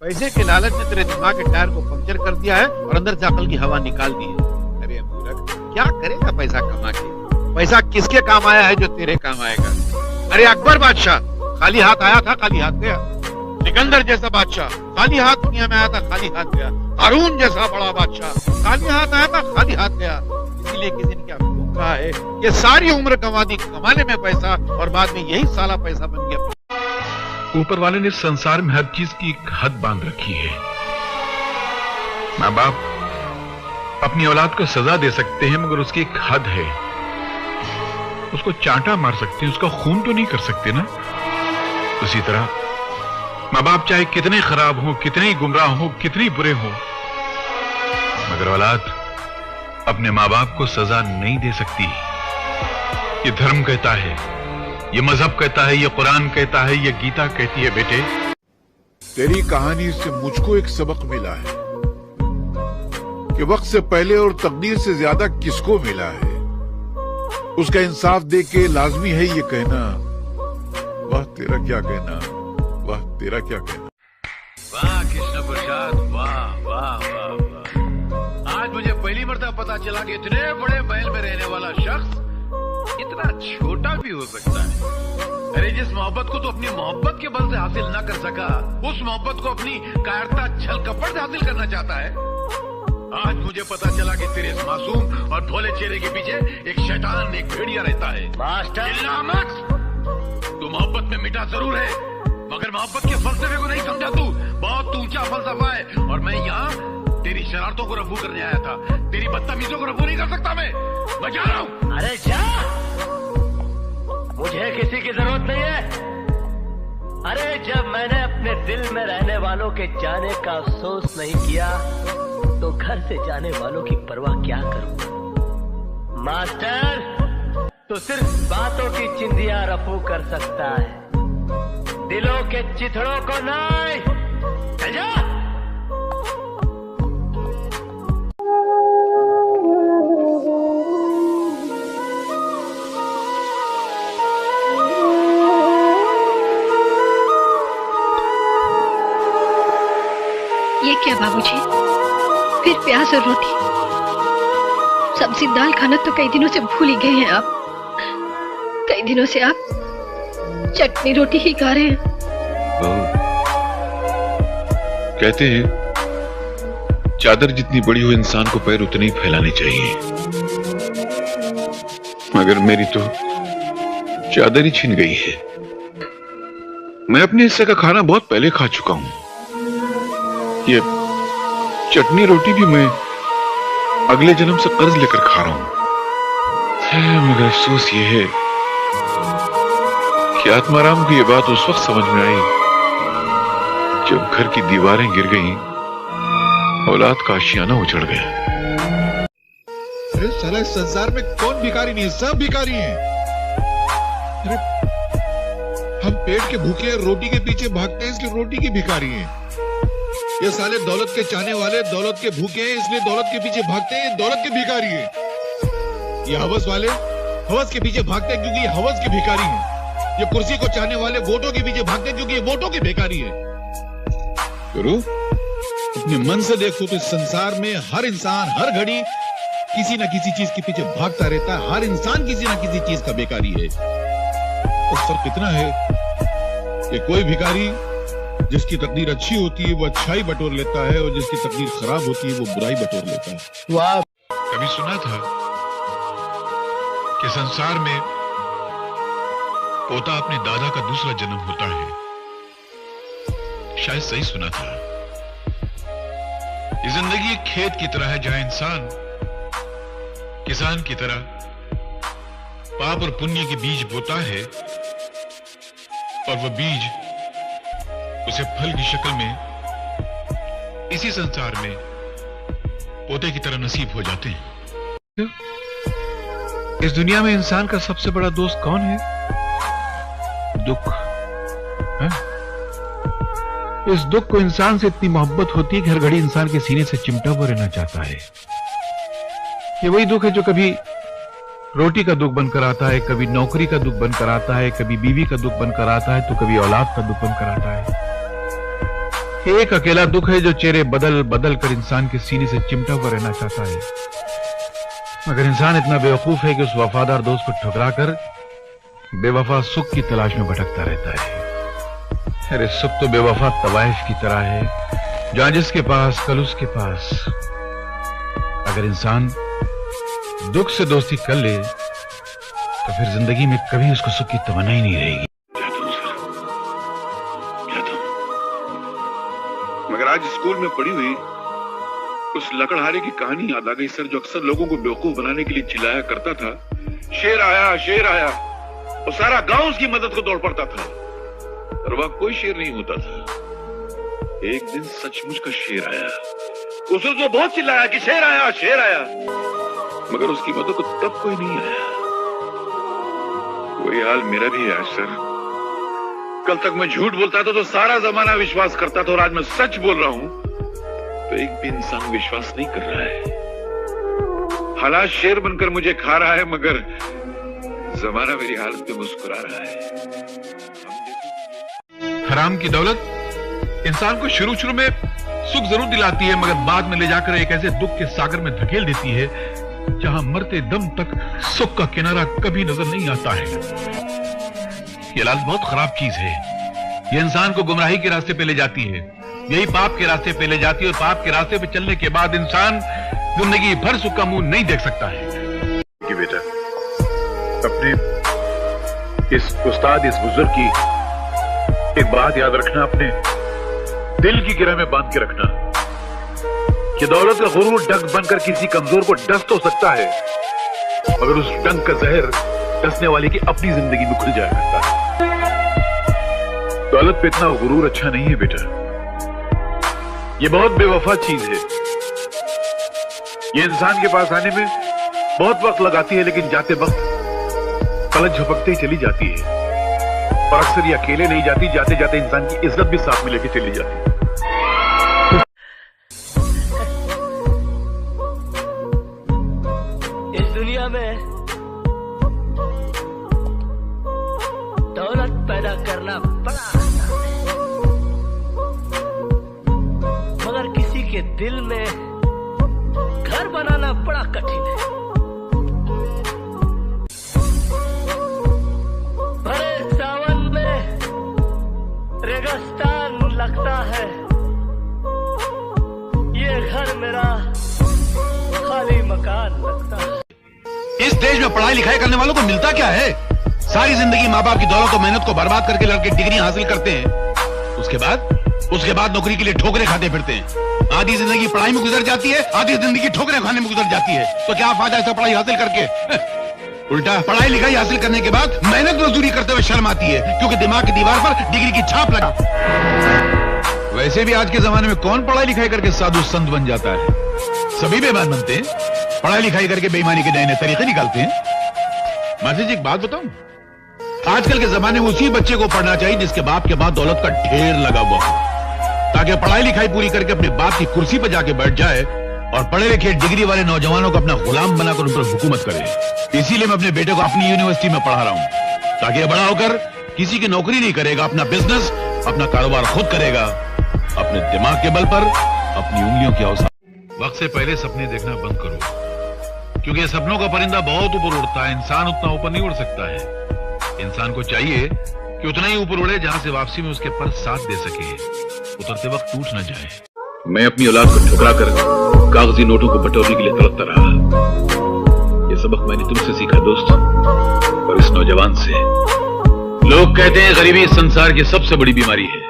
पैसे के लालच ने तेरे दिमाग के टायर को पंक्चर कर दिया है और अंदर से अकल की हवा निकाल दी है। अरे मूर्ख, क्या करेगा पैसा कमा के? पैसा किसके काम आया है जो तेरे काम आएगा? अरे अकबर बादशाह खाली हाथ आया था, खाली हाथ गया। सिकंदर जैसा बादशाह खाली हाथ दुनिया में आया था, खाली हाथ गया। हारून जैसा बड़ा बादशाह खाली हाथ आया था, खाली हाथ गया। इसीलिए किसी ने क्या कहा है, ये सारी उम्र कमा दी कमाने में पैसा और बाद में यही साला पैसा बन गया। ऊपर वाले ने संसार में हर चीज की एक हद बांध रखी है। माँ बाप अपनी औलाद को सजा दे सकते हैं, मगर उसकी एक हद है। उसको चांटा मार सकते हैं, उसका खून तो नहीं कर सकते ना। उसी तरह माँ बाप चाहे कितने खराब हो, कितने गुमराह हो, कितने बुरे हो, मगर औलाद अपने माँ बाप को सजा नहीं दे सकती। ये धर्म कहता है, ये मजहब कहता है, ये कुरान कहता है, ये गीता कहती है। बेटे, तेरी कहानी से मुझको एक सबक मिला है कि वक्त से पहले और तकदीर से ज्यादा किसको मिला है, उसका इंसाफ दे के लाजमी है ये कहना, वाह तेरा क्या कहना, वाह तेरा क्या कहना। वाह कृष्ण प्रसाद, वाह वाह वाह वाह। आज मुझे पहली मर्तबा पता चला कि इतने बड़े महल में रहने वाला शख्स इतना छोटा भी हो सकता है। अरे जिस मोहब्बत को तो अपनी मोहब्बत के बल से हासिल ना कर सका, उस मोहब्बत को अपनी कायरता छल कपट से हासिल करना चाहता है। आज मुझे पता चला कि तेरे इस मासूम और भोले चेहरे के पीछे एक शैतान, एक भेड़िया रहता है। मास्टर तू मोहब्बत में मिटा जरूर है, मगर मोहब्बत के फलसफे को नहीं समझा तू। बहुत ऊंचा फलसफा है और मैं यहाँ तेरी शरारतों को रफू करने आया था। तेरी बदतमीजों को रफू नहीं कर सकता मैं जा रहा हूँ। अरे जा, मुझे किसी की जरूरत नहीं है। अरे जब मैंने अपने दिल में रहने वालों के जाने का अफसोस नहीं किया, तो घर से जाने वालों की परवाह क्या करूं। मास्टर तो सिर्फ बातों की चिंदियां रफू कर सकता है, दिलों के चिथड़ों को नहीं। चल जा। ये क्या बाबूजी, फिर प्याज और रोटी? सब्जी दाल खाना तो कई दिनों से भूल ही गए हैं आप। कई दिनों से आप चटनी रोटी ही खा रहे हैं। कहते हैं चादर जितनी बड़ी हो इंसान को पैर उतने ही फैलाने चाहिए, मगर मेरी तो चादर ही छिन गई है। मैं अपने हिस्से का खाना बहुत पहले खा चुका हूं। ये चटनी रोटी भी मैं अगले जन्म से कर्ज लेकर खा रहा हूं। मगर अफसोस ये है कि आत्माराम को ये बात उस वक्त समझ में आई जब घर की दीवारें गिर गईं, औलाद का आशियाना उजड़ गया। अरे साला इस संसार में कौन भिखारी नहीं है, सब भिखारी हैं। अरे हम पेट के भूखे रोटी के पीछे भागते हैं, इसलिए रोटी की भिखारी हैं। ये साले दौलत के चाहने वाले दौलत के भूखे हैं, इसलिए दौलत के पीछे भागते हैं, दौलत के भिखारी हैं। ये हवस वाले हवस के पीछे भागते हैं क्योंकि ये हवस के भिखारी हैं। ये कुर्सी को चाहने वाले वोटों के पीछे भागते हैं क्योंकि ये वोटों के भिखारी हैं। गुरु, अपने मन से देखो तो इस संसार में हर इंसान हर घड़ी किसी न किसी चीज के पीछे भागता रहता है। हर इंसान किसी न किसी चीज का भिखारी है। तो फर्क इतना है कि कोई भिखारी जिसकी तकदीर अच्छी होती है वो अच्छाई बटोर लेता है, और जिसकी तकदीर खराब होती है वो बुराई बटोर लेता है। वाह। कभी सुना था कि संसार में पोता अपने दादा का दूसरा जन्म होता है। शायद सही सुना था। ये जिंदगी एक खेत की तरह है जहां इंसान किसान की तरह पाप और पुण्य के बीज बोता है, और वह बीज उसे फल की शक्ल में इसी संसार में पोते की तरह नसीब हो जाते हैं। इस दुनिया में इंसान का सबसे बड़ा दोस्त कौन है? दुख है? इस दुख को इंसान से इतनी मोहब्बत होती है कि हर घड़ी इंसान के सीने से चिमटा हुआ रहना चाहता है। ये वही दुख है जो कभी रोटी का दुख बनकर आता है, कभी नौकरी का दुख बनकर आता है, कभी बीवी का दुख बनकर आता है, तो कभी औलाद का दुख बनकर आता है। एक अकेला दुख है जो चेहरे बदल बदल कर इंसान के सीने से चिमटा हुआ रहना चाहता है, मगर इंसान इतना बेवकूफ है कि उस वफादार दोस्त को ठुकरा कर बेवफा सुख की तलाश में भटकता रहता है। अरे सुख तो बेवफा तवाइफ की तरह है, जहां जिसके पास कल उसके पास। अगर इंसान दुख से दोस्ती कर ले तो फिर जिंदगी में कभी उसको सुख की तमन्ना ही नहीं रहेगी। मगर आज स्कूल में पढ़ी हुई उस लकड़हारे की कहानी याद आ गई सर, जो अक्सर लोगों को बेवकूफ बनाने के लिए चिल्लाया करता था, शेर आया शेर आया, और सारा गांव उसकी मदद को दौड़ पड़ता था। और वह कोई शेर नहीं होता था। एक दिन सचमुच का शेर आया। उसने तो बहुत चिल्लाया कि शेर आया शेर आया, मगर उसकी मदद को तब कोई नहीं आया। वही हाल मेरा भी है आज सर। कल तक मैं झूठ बोलता था तो सारा जमाना विश्वास करता था, और आज मैं सच बोल रहा हूं तो एक भी इंसान विश्वास नहीं कर रहा है। हालात शेर बनकर मुझे खा रहा है, मगर जमाना मेरी हालत पे मुस्कुरा रहा है। हराम की दौलत इंसान को शुरू शुरू में सुख जरूर दिलाती है, मगर बाद में ले जाकर एक ऐसे दुख के सागर में धकेल देती है जहां मरते दम तक सुख का किनारा कभी नजर नहीं आता है। ये लालच बहुत खराब चीज है। ये इंसान को गुमराही के रास्ते पे ले जाती है, यही पाप के रास्ते पे ले जाती है, और पाप के रास्ते पे चलने के बाद इंसान जिंदगी भर सुख का मुंह नहीं देख सकता है। कि बेटा अपने इस उस्ताद, इस बुजुर्ग की एक बात याद रखना, अपने दिल की गिरह में बांध के रखना कि दौलत का गुरूर डंक बनकर किसी कमजोर को डस तो सकता है, मगर उस डंक का जहर डसने वाले की अपनी जिंदगी में खुल जाया करता है। दौलत पे इतना गुरूर अच्छा नहीं है बेटा। ये बहुत बेवफा चीज है। ये इंसान के पास आने में बहुत वक्त लगाती है, लेकिन जाते वक्त पलक झपकते ही चली जाती है। और अक्सर ये अकेले नहीं जाती, जाते जाते इंसान की इज्जत भी साथ में लेके चली जाती है। इस दुनिया में दौलत पैदा करना बड़ा आसान है, मगर किसी के दिल में घर बनाना बड़ा कठिन है। भरे सावन में रेगिस्तान लगता है, ये घर मेरा खाली मकान लगता है। इस देश में पढ़ाई लिखाई करने वालों को मिलता क्या है? सारी जिंदगी माँ बाप की दौलत और मेहनत को बर्बाद करके लड़के डिग्री हासिल करते हैं, उसके बाद नौकरी के लिए ठोकरें खाते फिरते हैं। आधी जिंदगी पढ़ाई में गुजर जाती है, आधी जिंदगी ठोकरें खाने में गुजर जाती है। तो क्या फायदा ऐसा पढ़ाई हासिल करके? उल्टा पढ़ाई लिखाई हासिल करने के बाद मेहनत मजदूरी करते हुए शर्म आती है, क्योंकि दिमाग की दीवार पर डिग्री की छाप लगा। वैसे भी आज के जमाने में कौन पढ़ाई लिखाई करके साधु संत बन जाता है? सभी बेईमान बनते हैं, पढ़ाई लिखाई करके बेईमानी के नए नए तरीके निकालते हैं। मासी जी एक बात बताऊं, आजकल के जमाने में उसी बच्चे को पढ़ना चाहिए जिसके बाप के बाद दौलत का ढेर लगा हुआ हो, ताकि पढ़ाई लिखाई पूरी करके अपने बाप की कुर्सी पर जाके बैठ जाए और पढ़े लिखे डिग्री वाले नौजवानों को अपना गुलाम बनाकर उन पर हुकूमत करे। इसीलिए मैं अपने बेटे को अपनी यूनिवर्सिटी में पढ़ा रहा हूं, ताकि ये बड़ा होकर किसी की नौकरी नहीं करेगा, अपना बिजनेस, अपना कारोबार खुद करेगा, अपने दिमाग के बल पर, अपनी उंगलियों की औसार। वक्त से पहले सपने देखना बंद करो, क्योंकि सपनों का परिंदा बहुत ऊपर उड़ता है, इंसान उतना ऊपर नहीं उड़ सकता है। इंसान को चाहिए कि उतना ही ऊपर उड़े जहां से वापसी में उसके पर साथ दे सके, उतरते वक्त टूट न जाए। मैं अपनी औलाद को ठुकरा कर कागजी नोटों को बटोरने के लिए तड़पता रहा। ये सबक मैंने तुमसे सीखा दोस्त, और इस नौजवान से। लोग कहते हैं गरीबी इस संसार की सबसे बड़ी बीमारी है।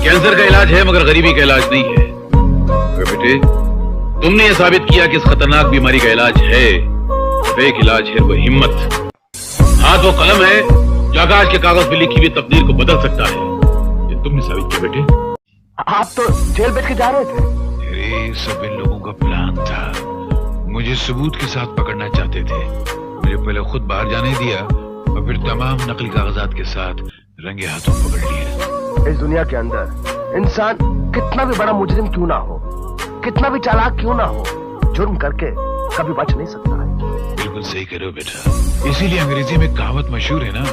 कैंसर का इलाज है मगर गरीबी का इलाज नहीं है। अगर बेटे तुमने ये साबित किया कि इस खतरनाक बीमारी का इलाज है, तो एक इलाज है वो हिम्मत। हाथ वो कलम है जो आकाश के कागज पे लिखी हुई तकदीर को बदल सकता है। ये तुमने साबित किया बेटे। आप तो जेल बैठ के जा रहे थे। अरे सब इन लोगों का प्लान था, मुझे सबूत के साथ पकड़ना चाहते थे। मुझे पहले खुद बाहर जाने दिया और फिर तमाम नकली कागजात के साथ रंगे हाथों पकड़ लिया। इस दुनिया के अंदर इंसान कितना भी बड़ा मुजरिम क्यों ना हो, कितना भी चालाक क्यों ना हो, जुर्म करके कभी बच नहीं सकता है। बिल्कुल सही कह रहे हो बेटा, इसीलिए अंग्रेजी में कहावत मशहूर है ना,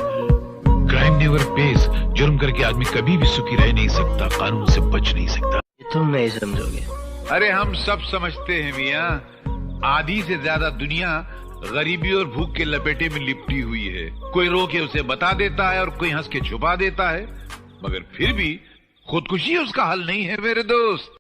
क्राइम नेवर पेस। जुर्म करके आदमी कभी भी सुखी रह नहीं सकता, कानून से बच नहीं सकता। तुम नहीं समझोगे। अरे हम सब समझते हैं मियां, आधी से ज्यादा दुनिया गरीबी और भूख के लपेटे में लिपटी हुई है। कोई रो के उसे बता देता है और कोई हंस के छुपा देता है, मगर फिर भी खुदकुशी उसका हल नहीं है मेरे दोस्त।